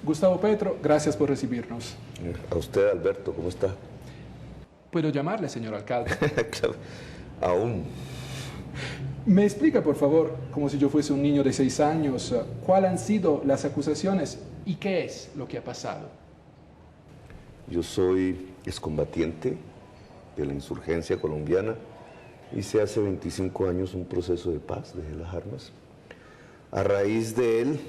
Gustavo Petro, gracias por recibirnos. A usted, Alberto, ¿cómo está? ¿Puedo llamarle, señor alcalde? Claro, aún. ¿Me explica, por favor, como si yo fuese un niño de 6 años, cuáles han sido las acusaciones y qué es lo que ha pasado? Yo soy excombatiente de la insurgencia colombiana. Hice hace 25 años un proceso de paz, dejé las armas. A raíz de él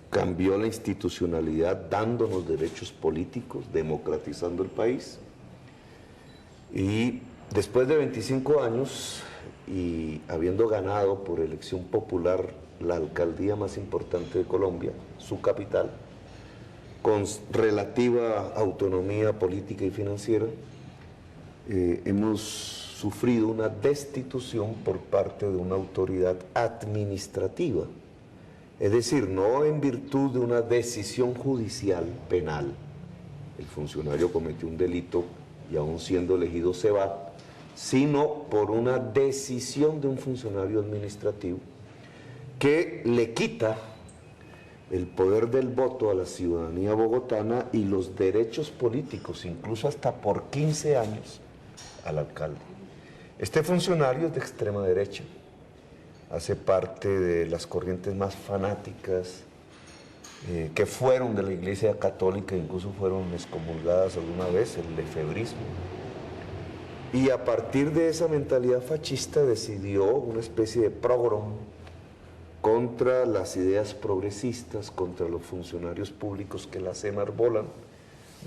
cambió la institucionalidad, dándonos derechos políticos, democratizando el país. Y después de 25 años y habiendo ganado por elección popular la alcaldía más importante de Colombia, su capital, con relativa autonomía política y financiera, hemos sufrido una destitución por parte de una autoridad administrativa. Es decir, no en virtud de una decisión judicial penal. El funcionario cometió un delito y aún siendo elegido se va, sino por una decisión de un funcionario administrativo que le quita el poder del voto a la ciudadanía bogotana y los derechos políticos, incluso hasta por 15 años, al alcalde. Este funcionario es de extrema derecha, hace parte de las corrientes más fanáticas que fueron de la Iglesia Católica, incluso fueron excomulgadas alguna vez, el lefebrismo. Y a partir de esa mentalidad fascista decidió una especie de pogrom contra las ideas progresistas, contra los funcionarios públicos que las enarbolan.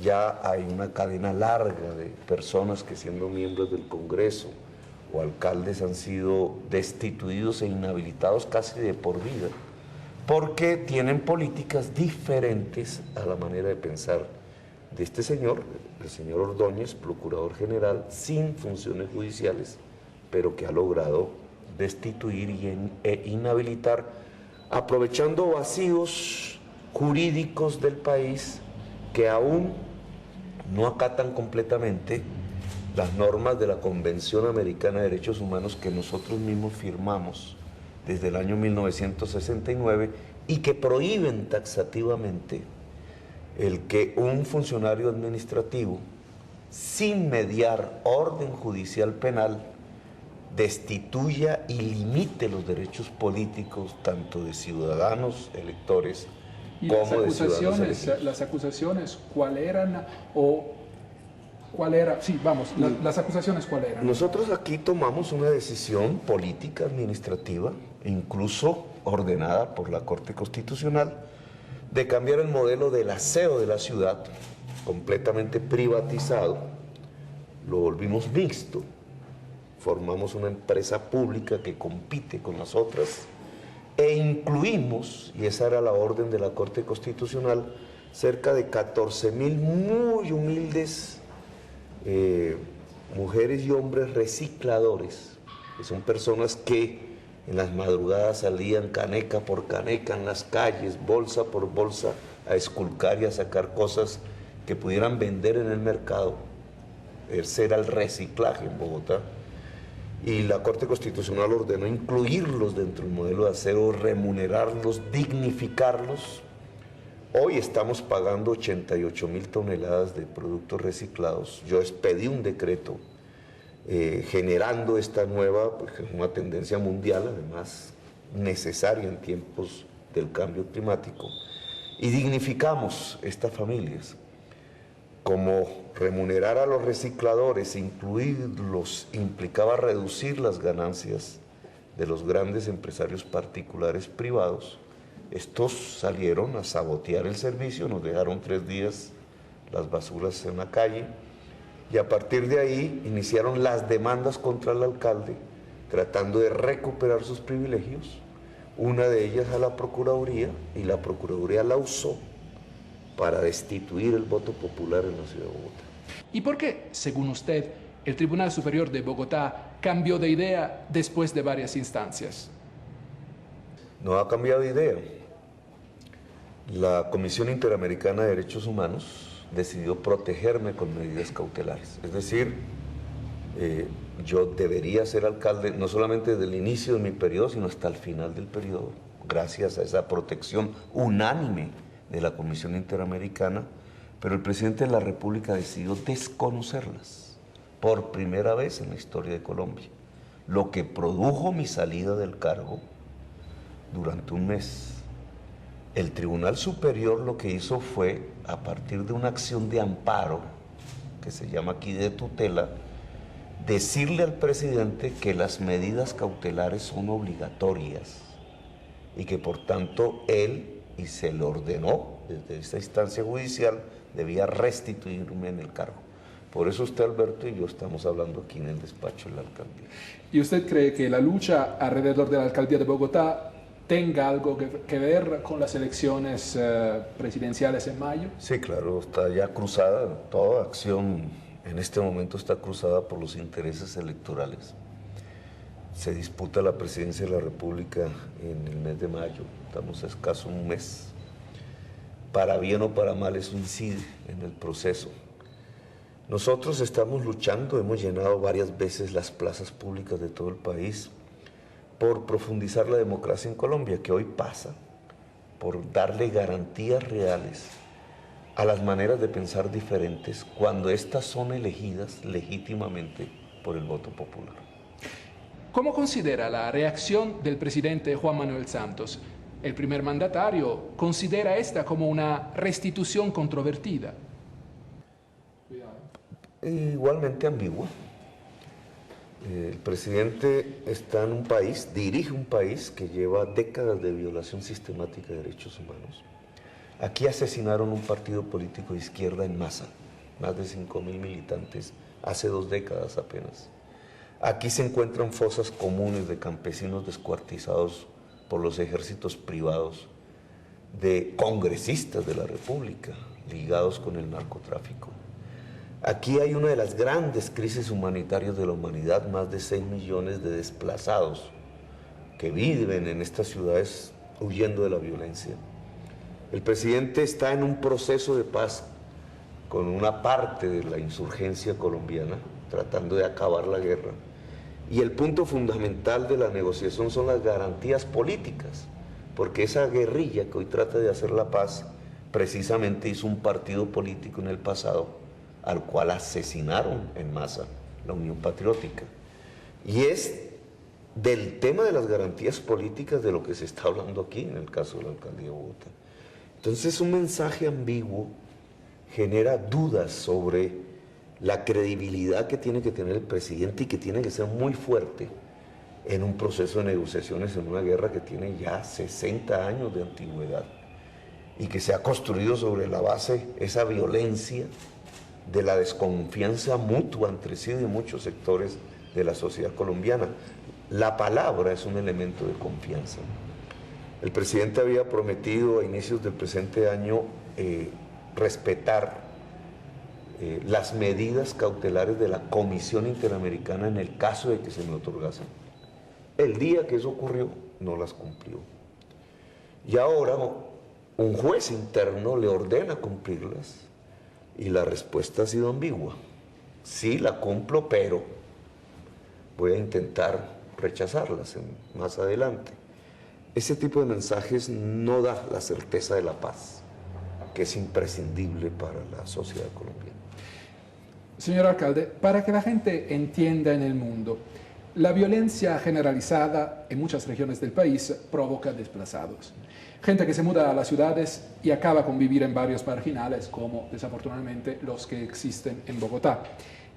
Ya hay una cadena larga de personas que, siendo miembros del Congreso o alcaldes, han sido destituidos e inhabilitados casi de por vida, porque tienen políticas diferentes a la manera de pensar de este señor, el señor Ordóñez, procurador general, sin funciones judiciales, pero que ha logrado destituir e inhabilitar, aprovechando vacíos jurídicos del país que aún no acatan completamente las normas de la Convención Americana de Derechos Humanos que nosotros mismos firmamos desde el año 1969 y que prohíben taxativamente el que un funcionario administrativo, sin mediar orden judicial penal, destituya y limite los derechos políticos tanto de ciudadanos electores como de ciudadanos elegidos. ¿Las acusaciones cuál eran o cuál era? Sí, vamos, las acusaciones cuál eran. Nosotros aquí tomamos una decisión política, administrativa, incluso ordenada por la Corte Constitucional, de cambiar el modelo del aseo de la ciudad, completamente privatizado, lo volvimos mixto, formamos una empresa pública que compite con las otras e incluimos, y esa era la orden de la Corte Constitucional, cerca de 14.000 muy humildes mujeres y hombres recicladores, que son personas que en las madrugadas salían caneca por caneca en las calles, bolsa por bolsa, a esculcar y a sacar cosas que pudieran vender en el mercado. Ese era el reciclaje en Bogotá. Y la Corte Constitucional ordenó incluirlos dentro del modelo de aseo, remunerarlos, dignificarlos. Hoy estamos pagando 88.000 toneladas de productos reciclados. Yo expedí un decreto generando esta nueva, pues, una tendencia mundial, además necesaria en tiempos del cambio climático, y dignificamos estas familias. Como remunerar a los recicladores, incluirlos, implicaba reducir las ganancias de los grandes empresarios particulares privados, estos salieron a sabotear el servicio, nos dejaron 3 días las basuras en la calle, y a partir de ahí iniciaron las demandas contra el alcalde, tratando de recuperar sus privilegios, una de ellas a la Procuraduría, y la Procuraduría la usó para destituir el voto popular en la ciudad de Bogotá. ¿Y por qué, según usted, el Tribunal Superior de Bogotá cambió de idea después de varias instancias? No ha cambiado de idea. La Comisión Interamericana de Derechos Humanos decidió protegerme con medidas cautelares. Es decir, yo debería ser alcalde no solamente desde el inicio de mi periodo, sino hasta el final del periodo, gracias a esa protección unánime de la Comisión Interamericana, pero el presidente de la República decidió desconocerlas por primera vez en la historia de Colombia, lo que produjo mi salida del cargo durante un mes. El Tribunal Superior lo que hizo fue, a partir de una acción de amparo, que se llama aquí de tutela, decirle al presidente que las medidas cautelares son obligatorias y que por tanto él, y se le ordenó desde esta instancia judicial, debía restituirme en el cargo. Por eso usted, Alberto, y yo estamos hablando aquí en el despacho de la alcaldía. ¿Y usted cree que la lucha alrededor de la alcaldía de Bogotá tenga algo que ver con las elecciones presidenciales en mayo? Sí, claro, está ya cruzada, toda acción en este momento está cruzada por los intereses electorales. Se disputa la presidencia de la República en el mes de mayo, estamos a escaso un mes. Para bien o para mal eso incide en el proceso. Nosotros estamos luchando, hemos llenado varias veces las plazas públicas de todo el país por profundizar la democracia en Colombia, que hoy pasa por darle garantías reales a las maneras de pensar diferentes cuando éstas son elegidas legítimamente por el voto popular. ¿Cómo considera la reacción del presidente Juan Manuel Santos? El primer mandatario considera esta como una restitución controvertida. Igualmente ambigua. El presidente está en un país, dirige un país que lleva décadas de violación sistemática de derechos humanos. Aquí asesinaron un partido político de izquierda en masa, más de 5.000 militantes, hace 2 décadas apenas. Aquí se encuentran fosas comunes de campesinos descuartizados por los ejércitos privados, de congresistas de la República ligados con el narcotráfico. Aquí hay una de las grandes crisis humanitarias de la humanidad, más de 6 millones de desplazados que viven en estas ciudades huyendo de la violencia. El presidente está en un proceso de paz con una parte de la insurgencia colombiana, tratando de acabar la guerra. Y el punto fundamental de la negociación son las garantías políticas, porque esa guerrilla que hoy trata de hacer la paz, precisamente hizo un partido político en el pasado, al cual asesinaron en masa, la Unión Patriótica. Y es del tema de las garantías políticas de lo que se está hablando aquí, en el caso de la alcaldía de Bogotá. Entonces, un mensaje ambiguo genera dudas sobre la credibilidad que tiene que tener el presidente y que tiene que ser muy fuerte en un proceso de negociaciones en una guerra que tiene ya 60 años de antigüedad y que se ha construido sobre la base esa violencia de la desconfianza mutua entre sí de muchos sectores de la sociedad colombiana. La palabra es un elemento de confianza. El presidente había prometido a inicios del presente año respetar las medidas cautelares de la Comisión Interamericana en el caso de que se me otorgasen. El día que eso ocurrió, no las cumplió. Y ahora un juez interno le ordena cumplirlas y la respuesta ha sido ambigua. Sí, la cumplo, pero voy a intentar rechazarlas más adelante. Ese tipo de mensajes no da la certeza de la paz, que es imprescindible para la sociedad colombiana. Señor alcalde, para que la gente entienda en el mundo, la violencia generalizada en muchas regiones del país provoca desplazados. Gente que se muda a las ciudades y acaba con vivir en barrios marginales, como desafortunadamente los que existen en Bogotá.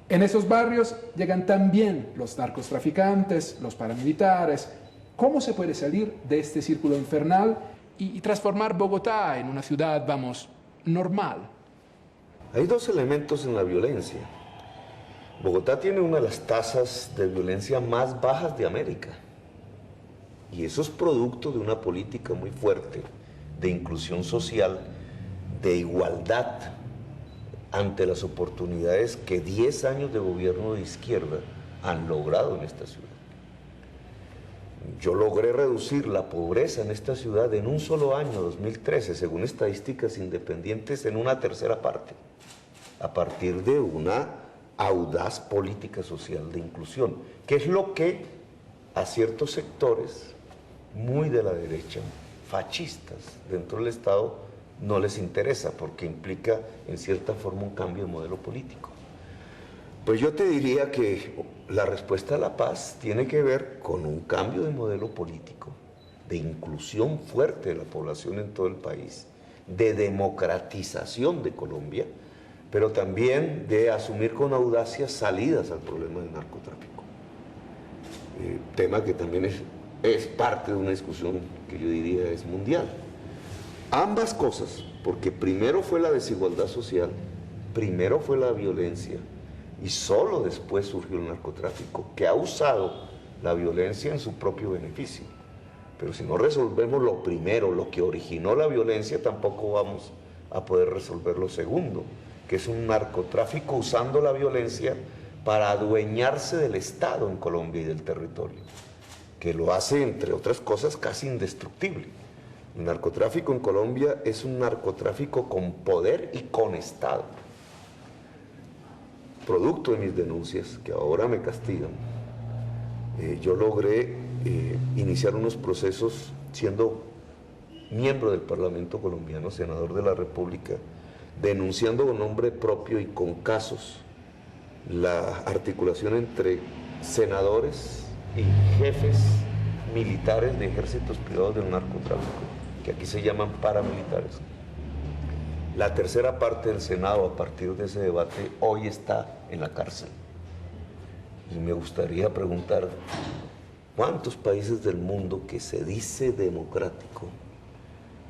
En esos barrios llegan también los narcotraficantes, los paramilitares. ¿Cómo se puede salir de este círculo infernal y transformar Bogotá en una ciudad, vamos, normal? Hay 2 elementos en la violencia. Bogotá tiene una de las tasas de violencia más bajas de América. Y eso es producto de una política muy fuerte de inclusión social, de igualdad ante las oportunidades que 10 años de gobierno de izquierda han logrado en esta ciudad. Yo logré reducir la pobreza en esta ciudad en un solo año, 2013, según estadísticas independientes, en una tercera parte, a partir de una audaz política social de inclusión, que es lo que a ciertos sectores muy de la derecha, fascistas dentro del Estado, no les interesa porque implica en cierta forma un cambio de modelo político. Pues yo te diría que la respuesta a la paz tiene que ver con un cambio de modelo político, de inclusión fuerte de la población en todo el país, de democratización de Colombia, pero también de asumir con audacia salidas al problema del narcotráfico. Tema que también es parte de una discusión que yo diría es mundial. Ambas cosas, porque primero fue la desigualdad social, primero fue la violencia, y solo después surgió el narcotráfico, que ha usado la violencia en su propio beneficio. Pero si no resolvemos lo primero, lo que originó la violencia, tampoco vamos a poder resolver lo segundo, que es un narcotráfico usando la violencia para adueñarse del Estado en Colombia y del territorio, que lo hace, entre otras cosas, casi indestructible. El narcotráfico en Colombia es un narcotráfico con poder y con Estado. Producto de mis denuncias, que ahora me castigan, yo logré iniciar unos procesos siendo miembro del Parlamento colombiano, senador de la República, denunciando con nombre propio y con casos la articulación entre senadores y jefes militares de ejércitos privados del narcotráfico, que aquí se llaman paramilitares. La tercera parte del Senado, a partir de ese debate, hoy está en la cárcel. Y me gustaría preguntar, ¿cuántos países del mundo que se dice democrático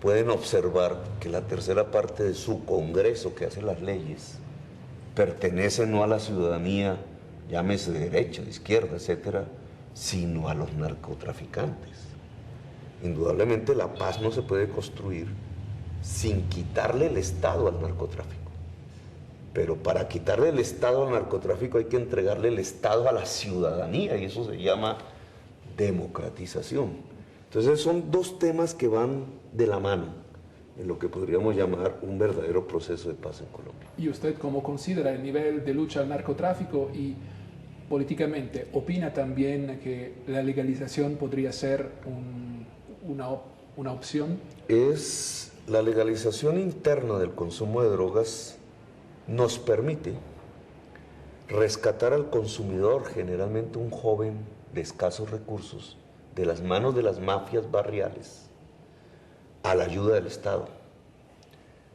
pueden observar que la tercera parte de su Congreso, que hace las leyes, pertenece no a la ciudadanía, llámese de derecha, de izquierda, etcétera, sino a los narcotraficantes? Indudablemente la paz no se puede construir sin quitarle el Estado al narcotráfico. Pero para quitarle el Estado al narcotráfico hay que entregarle el Estado a la ciudadanía, y eso se llama democratización. Entonces son dos temas que van de la mano en lo que podríamos llamar un verdadero proceso de paz en Colombia. ¿Y usted cómo considera el nivel de lucha al narcotráfico y políticamente opina también que la legalización podría ser una opción? La legalización interna del consumo de drogas nos permite rescatar al consumidor, generalmente un joven de escasos recursos, de las manos de las mafias barriales, a la ayuda del Estado.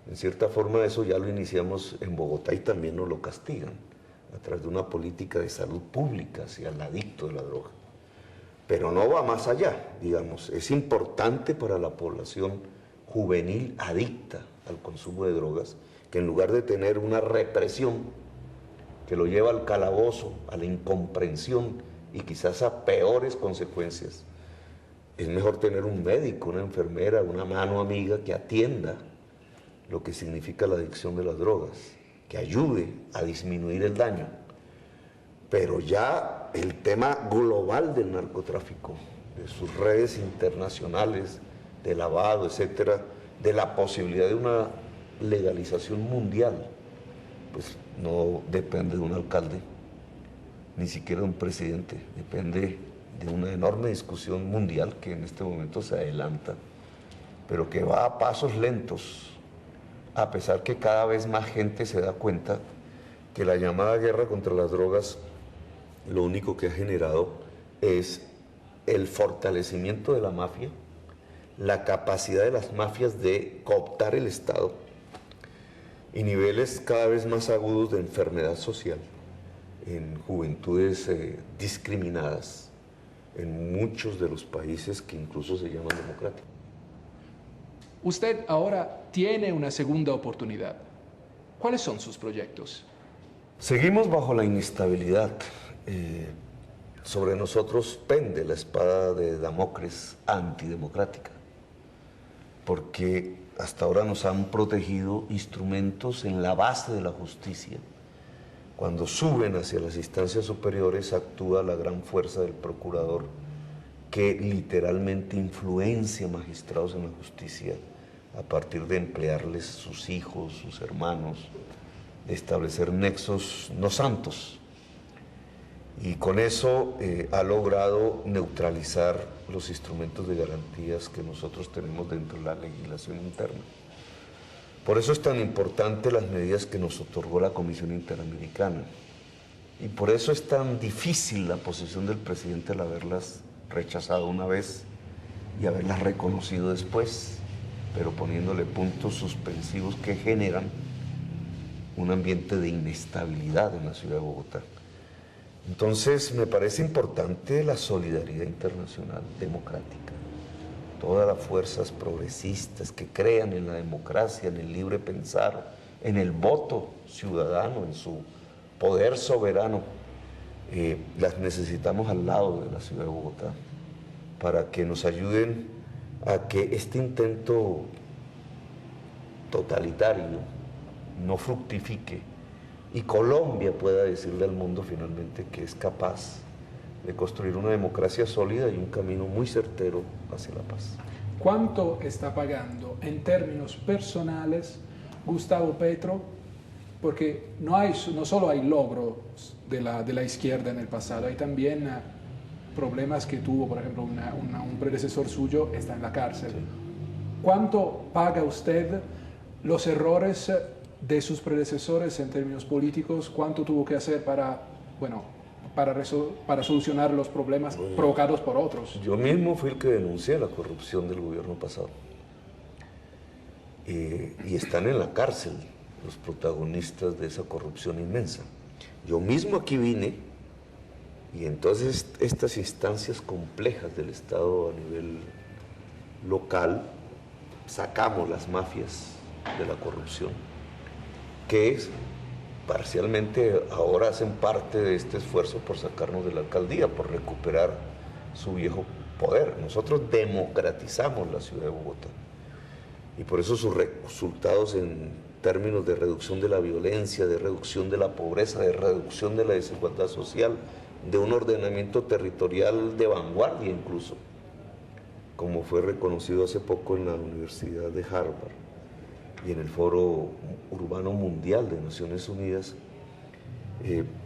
En cierta forma eso ya lo iniciamos en Bogotá y también nos lo castigan a través de una política de salud pública hacia el adicto de la droga. Pero no va más allá, digamos, es importante para la población juvenil adicta al consumo de drogas, que en lugar de tener una represión que lo lleva al calabozo, a la incomprensión y quizás a peores consecuencias, es mejor tener un médico, una enfermera, una mano amiga que atienda lo que significa la adicción de las drogas, que ayude a disminuir el daño. Pero ya el tema global del narcotráfico, de sus redes internacionales, de lavado, etcétera, de la posibilidad de una legalización mundial, pues no depende de un alcalde, ni siquiera de un presidente, depende de una enorme discusión mundial que en este momento se adelanta, pero que va a pasos lentos, a pesar que cada vez más gente se da cuenta que la llamada guerra contra las drogas lo único que ha generado es el fortalecimiento de la mafia, la capacidad de las mafias de cooptar el Estado y niveles cada vez más agudos de enfermedad social en juventudes discriminadas en muchos de los países que incluso se llaman democráticos. Usted ahora tiene una segunda oportunidad. ¿Cuáles son sus proyectos? Seguimos bajo la inestabilidad. Sobre nosotros pende la espada de Damocles antidemocrática, porque hasta ahora nos han protegido instrumentos en la base de la justicia. Cuando suben hacia las instancias superiores actúa la gran fuerza del procurador, que literalmente influencia magistrados en la justicia a partir de emplearles sus hijos, sus hermanos, de establecer nexos no santos. Y con eso ha logrado neutralizar los instrumentos de garantías que nosotros tenemos dentro de la legislación interna. Por eso es tan importante las medidas que nos otorgó la Comisión Interamericana. Y por eso es tan difícil la posición del presidente al haberlas rechazado una vez y haberlas reconocido después, pero poniéndole puntos suspensivos que generan un ambiente de inestabilidad en la ciudad de Bogotá. Entonces, me parece importante la solidaridad internacional democrática. Todas las fuerzas progresistas que crean en la democracia, en el libre pensar, en el voto ciudadano, en su poder soberano, las necesitamos al lado de la ciudad de Bogotá para que nos ayuden a que este intento totalitario no fructifique y Colombia pueda decirle al mundo finalmente que es capaz de construir una democracia sólida y un camino muy certero hacia la paz. ¿Cuánto está pagando en términos personales Gustavo Petro? Porque no solo hay logros de la izquierda en el pasado, hay también problemas que tuvo, por ejemplo, un predecesor suyo está en la cárcel. Sí. ¿Cuánto paga usted los errores de sus predecesores en términos políticos? ¿Cuánto tuvo que hacer para solucionar los problemas provocados por otros? Yo mismo fui el que denuncié la corrupción del gobierno pasado. Y están en la cárcel los protagonistas de esa corrupción inmensa. Yo mismo aquí vine y entonces estas instancias complejas del Estado a nivel local sacamos las mafias de la corrupción, que parcialmente ahora hacen parte de este esfuerzo por sacarnos de la alcaldía, por recuperar su viejo poder. Nosotros democratizamos la ciudad de Bogotá y por eso sus resultados en términos de reducción de la violencia, de reducción de la pobreza, de reducción de la desigualdad social, de un ordenamiento territorial de vanguardia incluso, como fue reconocido hace poco en la Universidad de Harvard y en el Foro Urbano Mundial de Naciones Unidas,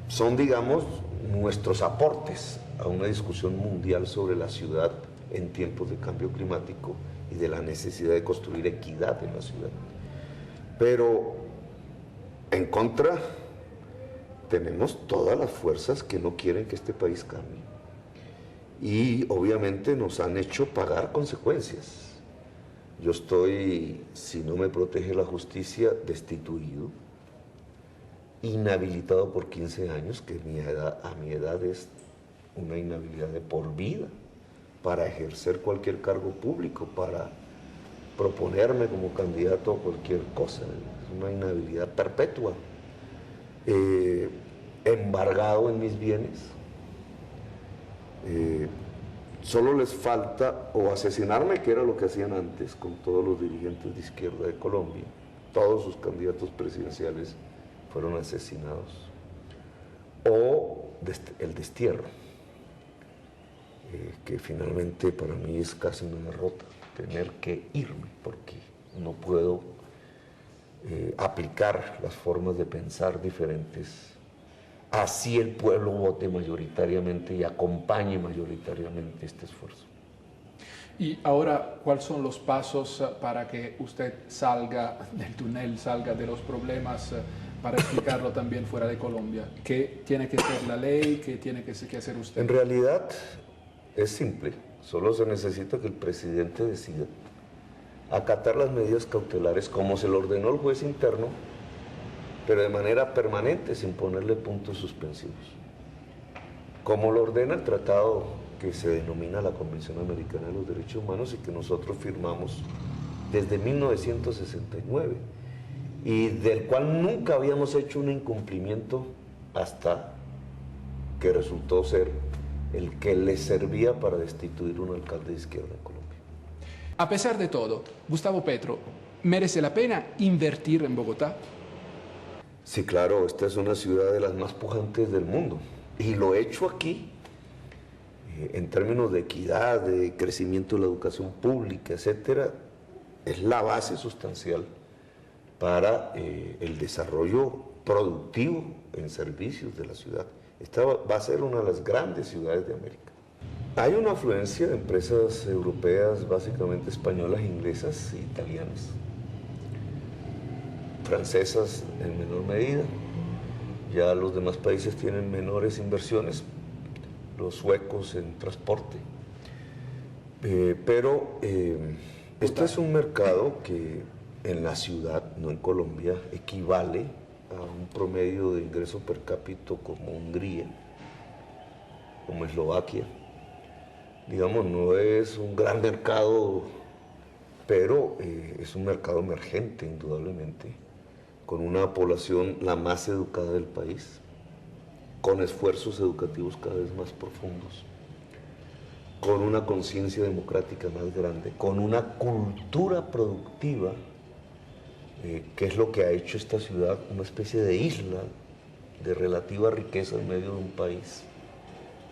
son, digamos, nuestros aportes a una discusión mundial sobre la ciudad en tiempos de cambio climático y de la necesidad de construir equidad en la ciudad. Pero en contra tenemos todas las fuerzas que no quieren que este país cambie y obviamente nos han hecho pagar consecuencias. Yo estoy, si no me protege la justicia, destituido, inhabilitado por 15 años, que a mi edad es una inhabilidad de por vida, para ejercer cualquier cargo público, para proponerme como candidato a cualquier cosa. Es una inhabilidad perpetua. Embargado en mis bienes. Solo les falta o asesinarme, que era lo que hacían antes con todos los dirigentes de izquierda de Colombia. Todos sus candidatos presidenciales fueron asesinados. O el destierro, que finalmente para mí es casi una derrota, tener que irme porque no puedo aplicar las formas de pensar diferentes. Así el pueblo vote mayoritariamente y acompañe mayoritariamente este esfuerzo. Y ahora, ¿cuáles son los pasos para que usted salga del túnel, salga de los problemas, para explicarlo también fuera de Colombia? ¿Qué tiene que ser la ley? ¿Qué tiene que hacer usted? En realidad es simple, solo se necesita que el presidente decida acatar las medidas cautelares como se lo ordenó el juez interno, pero de manera permanente, sin ponerle puntos suspensivos. Como lo ordena el tratado que se denomina la Convención Americana de los Derechos Humanos y que nosotros firmamos desde 1969 y del cual nunca habíamos hecho un incumplimiento hasta que resultó ser el que le servía para destituir un alcalde de izquierda en Colombia. A pesar de todo, Gustavo Petro, ¿merece la pena invertir en Bogotá? Sí, claro, esta es una ciudad de las más pujantes del mundo y lo hecho aquí, en términos de equidad, de crecimiento de la educación pública, etcétera, es la base sustancial para el desarrollo productivo en servicios de la ciudad. Esta va a ser una de las grandes ciudades de América. Hay una afluencia de empresas europeas, básicamente españolas, inglesas e italianas. francesas en menor medida. Ya los demás países tienen menores inversiones, los suecos en transporte. Pero este es un mercado que en la ciudad, no en Colombia, equivale a un promedio de ingreso per cápita como Hungría, como Eslovaquia. Digamos, no es un gran mercado, pero es un mercado emergente, indudablemente, con una población la más educada del país, con esfuerzos educativos cada vez más profundos, con una conciencia democrática más grande, con una cultura productiva, que es lo que ha hecho esta ciudad una especie de isla de relativa riqueza en medio de un país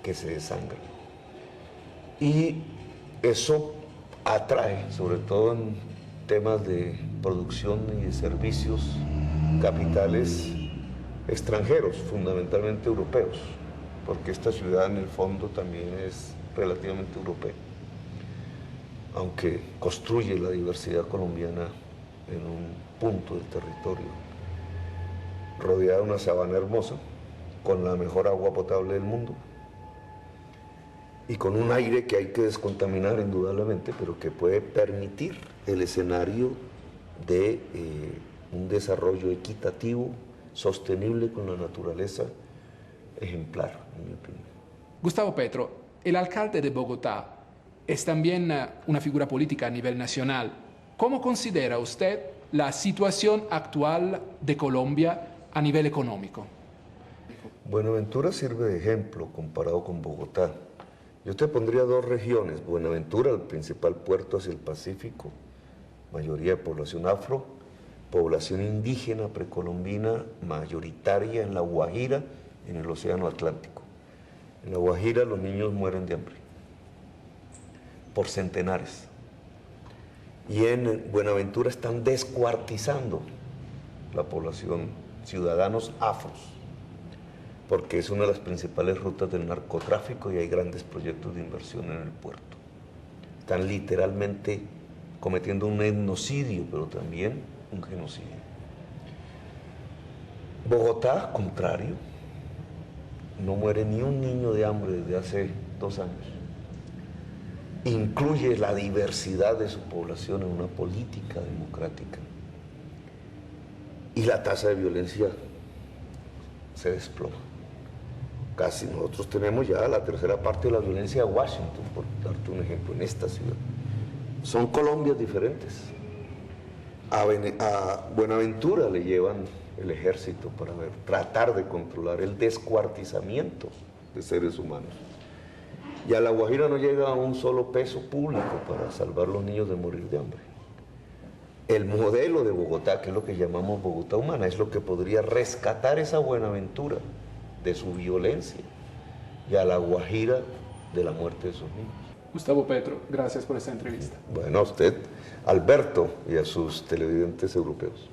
que se desangra. Y eso atrae, sobre todo en temas de producción y de servicios, capitales extranjeros, fundamentalmente europeos, porque esta ciudad en el fondo también es relativamente europea, aunque construye la diversidad colombiana en un punto del territorio, rodeada de una sabana hermosa, con la mejor agua potable del mundo, y con un aire que hay que descontaminar indudablemente, pero que puede permitir el escenario de un desarrollo equitativo, sostenible con la naturaleza, ejemplar, en mi opinión. Gustavo Petro, el alcalde de Bogotá es también una figura política a nivel nacional. ¿Cómo considera usted la situación actual de Colombia a nivel económico? Buenaventura sirve de ejemplo comparado con Bogotá. Yo te pondría dos regiones: Buenaventura, el principal puerto hacia el Pacífico, mayoría de población afro, población indígena precolombina mayoritaria en La Guajira, en el Océano Atlántico. En La Guajira los niños mueren de hambre, por centenares. Y en Buenaventura están descuartizando la población, ciudadanos afros, porque es una de las principales rutas del narcotráfico y hay grandes proyectos de inversión en el puerto. Están literalmente cometiendo un etnocidio, pero también un genocidio. Bogotá, contrario, no muere ni un niño de hambre desde hace 2 años. Incluye la diversidad de su población en una política democrática. Y la tasa de violencia se desploma. Casi nosotros tenemos ya la tercera parte de la violencia de Washington, por darte un ejemplo, en esta ciudad. Son Colombias diferentes. A Buenaventura le llevan el ejército para tratar de controlar el descuartizamiento de seres humanos. Y a La Guajira no llega un solo peso público para salvar a los niños de morir de hambre. El modelo de Bogotá, que es lo que llamamos Bogotá humana, es lo que podría rescatar esa Buenaventura de su violencia y a La Guajira de la muerte de sus niños. Gustavo Petro, gracias por esta entrevista. Bueno, a usted, Alberto, y a sus televidentes europeos.